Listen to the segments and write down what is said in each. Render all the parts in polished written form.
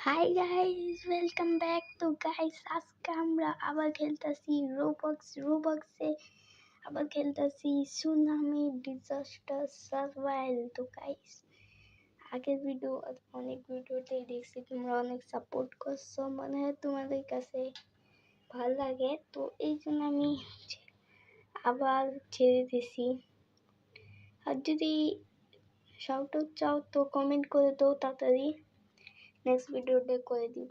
Hi guys, welcome back. তো guys, আজকে আমরা আবার খেলতেছি রোবক্সে আবার খেলতেছি সুনামি ডিজাস্টার সার্ভাইভাল। তো গাইস, আগের অনেক ভিডিওতেই দেখছি তোমরা অনেক সাপোর্ট করছো, মনে হয় তোমাদের কাছে ভালো লাগে, তো এই জন্য আমি আবার ছেড়ে দিছি। আর যদি শাউট আউট চাও তো কমেন্ট করে দাও, তাড়াতাড়ি নেক্সট ভিডিওতে করে দিব।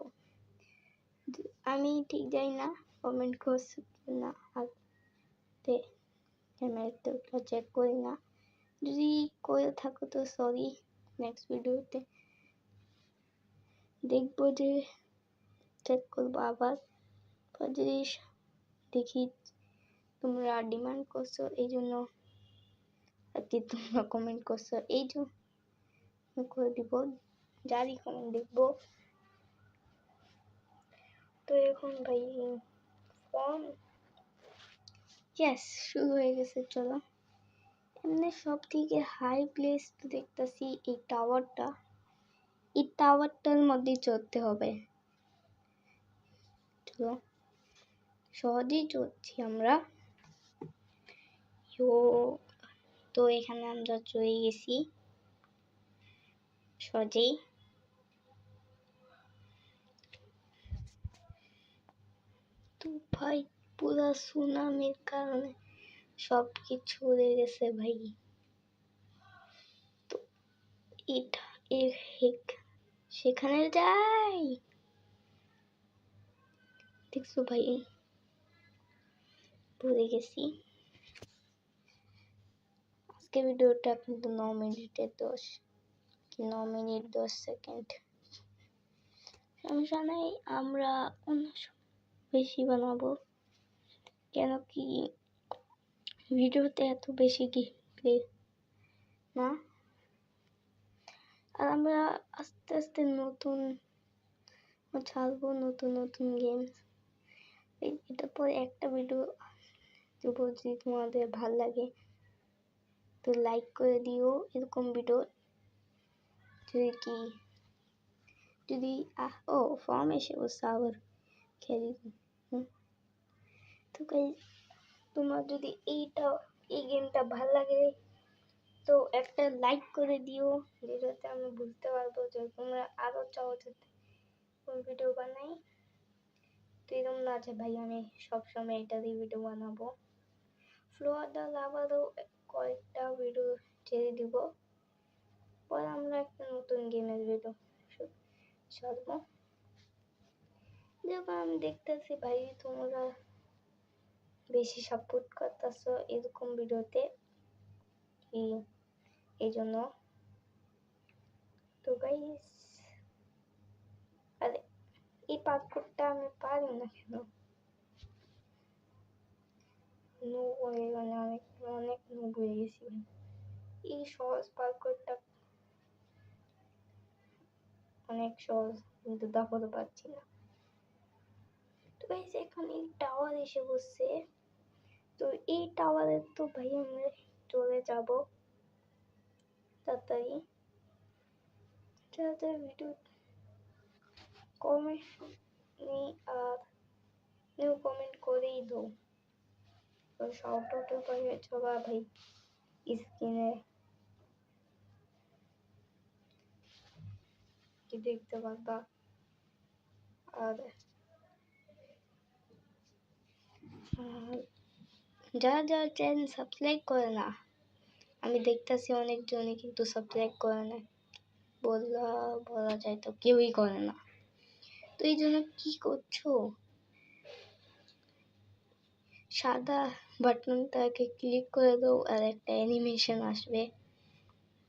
আমি ঠিক যাই না কমেন্ট করছি না, আগে ক্যামেরাটা চেক করি না। যদি করে থাকো তো সরি, নেক্সট ভিডিওতে দেখবো যে চেক করবো আবার। যদি দেখি তোমরা ডিমান্ড করছো, এই জন্য আর কি তোমরা কমেন্ট করছো, এই জন্য করে দিব, যারই কমেন্ট দেখবো। তো এখন ভাই ফর্ম শুরু হয়ে গেছে। চলো, এমনি সব থেকে হাই প্লেস তো দেখতেছি এই টাওয়ারটার মধ্যে চড়তে হবে। চলো, সহজেই চড়ছি আমরা। তো এখানে আমরা চলে গেছি সহজেই। তো ভাই পুরা সুনামির কারণে সব কিছু উড়ে গেছে ভাই। তো এটা সেখানে যাই, দেখছো ভাই, পড়ে গেছি। আজকে ভিডিওটা কিন্তু 9 মিনিট 10 সেকেন্ড। সমস্যা নাই, আমরা বেশি বানাবো, কেন কি ভিডিওতে এত বেশি গেমপ্লে না। আর আমরা আস্তে আস্তে নতুন ছাড়বো, নতুন গেমস। এটা পরে একটা ভিডিও দেবো, যদি তোমাদের ভাল লাগে তো লাইক করে দিও। এরকম ভিডিও যদি ফর্ম এসে বসে আবার খেলি। তো তোমার যদি এই গেমটা ভাল লাগে তো একটা লাইক করে দিও, যেটাতে আমি বুঝতে পারবো যে তোমরা আরো চাও কোন ভিডিও বানাই। তো এরকম না যে ভাই আমি সবসময় এটা দিয়ে ভিডিও বানাবো। ফ্লোয়ার আবারও কয়েকটা ভিডিও ছেড়ে দিব, পরে আমরা একটা নতুন গেমের ভিডিও ছাড়বো। যখন আমি দেখতেছি ভাই তোমরা বেশি সাপোর্ট করতেছো এরকম ভিডিওতে, এই জন্য। তো গাইস, আরে এই পার্কটা আমি পারি না কেন? নুব হয়ে গেলে অনেক নুব হয়ে গেছি ভাই। এই সহজ পার্কটা অনেক সহজ, কিন্তু দাপাতে পারছি না। তো গাইস, এখন এই টাওয়ার এসে বসছে। তো এই টাওয়ারে তো ভাই আমরা চলে যাব তাড়াতাড়ি। ভিডিও কমেন্ট আর নিউ কমেন্ট করেই দাও। তো শাউট আউট করে সবা ভাই স্ক্রিনে কি দেখতে পারবা। আর যারা চ্যানেল সাবস্ক্রাইব করে না, আমি দেখতেছি অনেকজনই কিন্তু সাবস্ক্রাইব করে না, বলা যায় তো কেউই করে না। তো এই জন্য কি করছো, সাদা বাটনটাকে ক্লিক করে দাও আর একটা অ্যানিমেশন আসবে,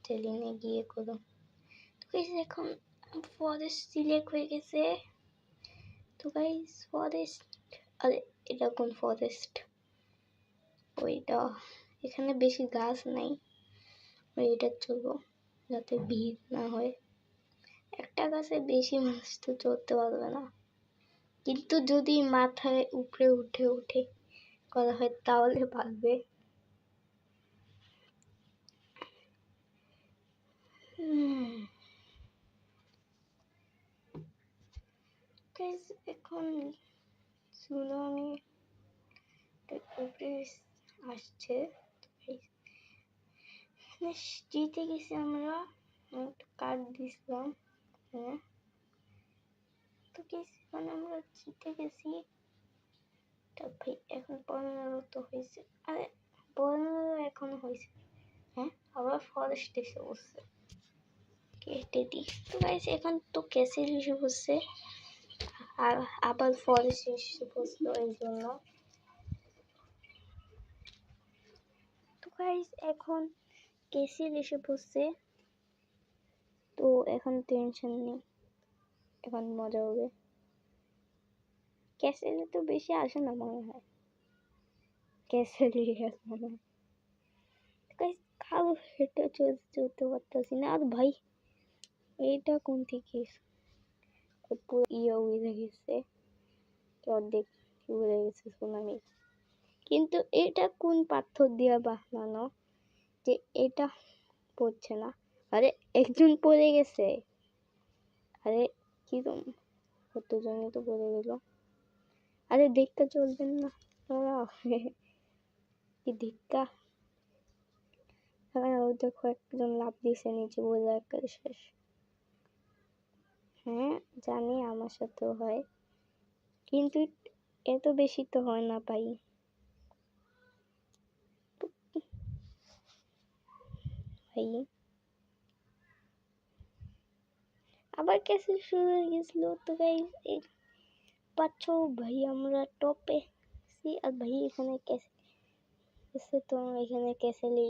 চ্যানেলে গিয়ে করো। তো গাইস, এখন ফরেস্ট সিলেক্ট হয়ে গেছে। তো গাইস ফরেস্ট, আরে এটা কোন ফরেস্ট? ওইটা, এখানে বেশি গাছ নাই, ওইটা চলবো যাতে ভিড় না হয়। একটা গাছে বেশি মানুষ তো চড়তে পারবে না, কিন্তু যদি মাথায় উপরে উঠে করা হয় তাহলে পারবে। গাইস এখন সুনামি উপরে আসছে। জিতে গেছি আমরা, একটু কার্ড দিছিলাম। হ্যাঁ তো গেছি মানে আমরা জিতে গেছি। তা ভাই এখন 15 তো হয়েছে, আরে 15 এখনো হয়েছে। হ্যাঁ আবার ফরেস্ট এসে বসছে, কেটে দিই। তো গাইস এখন তো ক্যাসেল এসে বসছে, আর আবার ফরেস্ট এসে বসলো এই জন্য। তো গাইস এখন ক্যাসেল এসে বসছে, তো এখন টেনশন নেই, এখন মজা হবে। ক্যাসেলে তো বেশি আসে না মনে হয়, ক্যাসেলই মনে হয়। গাইস কালো হেঁটে চলতে পারতেছি না। আর ভাই এইটা কোন থেকে পুরো উড়ে গেছে, অর্ধেক উড়ে গেছে সুনামি। কিন্তু এটা কোন পাথর দিয়ে বানানো যে এটা পড়ছে না? আরে একজন পড়ে গেছে, আরে কিরম কতজনই তো পড়ে গেল। আরে দেখতে চলবেন না কি ধিক্কা। ওই দেখো একজন লাফ দিয়েছে নিচে, বোঝা একেবারে শেষ। হ্যাঁ জানি আমার সাথেও হয়, কিন্তু এত বেশি তো হয় না ভাই। ভাই আবার ক্যাসেল শুরু হয়ে গেছিল। তো গাইস এই পাচ্ছ ভাই আমরা টপে আছি, আর ভাই এখানে ক্যাসেল তো এখানে ক্যাসেলে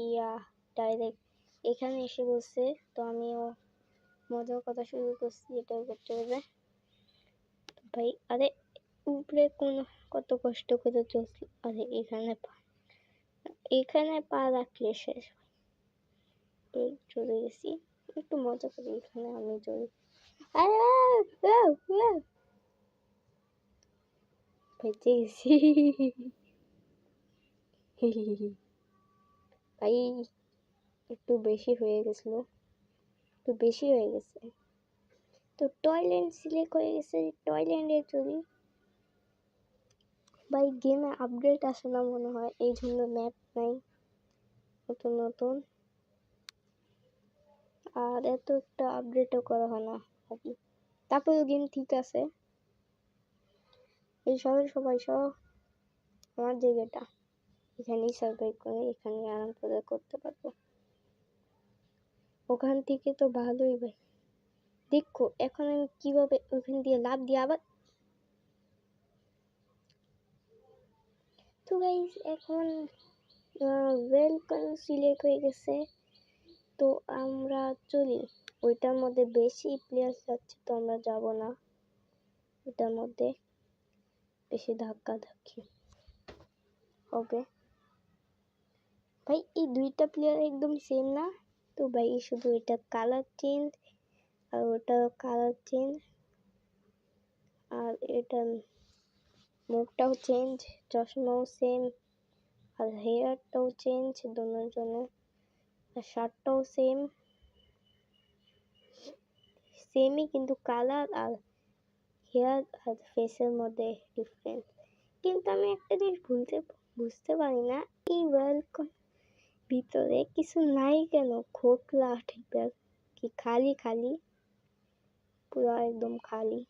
ডাইরেক্ট এখানে এসে বসছে। তো আমিও মজার কথা শুরু করছি, এটাও করতে হবে ভাই। আরে উপরে কত কষ্ট করে চলছি, আরে এখানে পা রাখলে শেষ। চলে গেছি, একটু মজা করি এখানে আমি চলে। বেঁচে গেছি ভাই একটু বেশি হয়ে গেছিল, একটু বেশি হয়ে গেছে। তো টয়লেট সিলেক্ট হয়ে গেছে, টয়লেটে চলি। ভাই গেমে আপডেট আসে না মনে হয়, এই জন্য ম্যাপ নাই নতুন নতুন, আর এত একটা আপডেটও করা হয় না আর কি। তারপরেও গেম ঠিক আছে। এই শহরে সবাই সহ আমার জায়গাটা এখানেই সার্ভাইভ করে, এখানে আরাম করে করতে পারবো। ওখান থেকে তো ভালোই ভাই। দেখো এখন আমি কিভাবে ওখান দিয়ে লাফ দিয়ে আবার। তো গাইস এখন ওয়েলকাম সিলেক্ট হয়ে গেছে, তো আমরা চলি। ওইটার মধ্যে বেশি প্লেয়ার যাচ্ছে, তো আমরা যাব না ওইটার মধ্যে, বেশি ধাক্কা ধাক্কি হবে। ভাই এই দুইটা প্লেয়ার একদম সেম না, তো ভাই শুধু এটা কালার চেঞ্জ আর ওটা কালার চেঞ্জ, আর এটা মুখটাও চেঞ্জ, চশমাও সেম, আর হেয়ারটাও চেঞ্জ দুজনের, আর শার্টটাও সেমই, কিন্তু কালার আর হেয়ার আর ফেসের মধ্যে ডিফারেন্স। কিন্তু আমি একটা জিনিস বুঝতে পারি না, এই ওয়েলকাম ভিতরে কিছু নাই কেন, খোকলা টাইপের, কি খালি খালি, পুরো একদম খালি।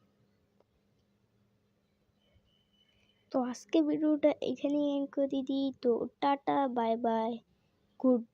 তো আজকে ভিডিওটা এখানেই এন্ড করে দিই। তো টাটা বাই বাই, গুড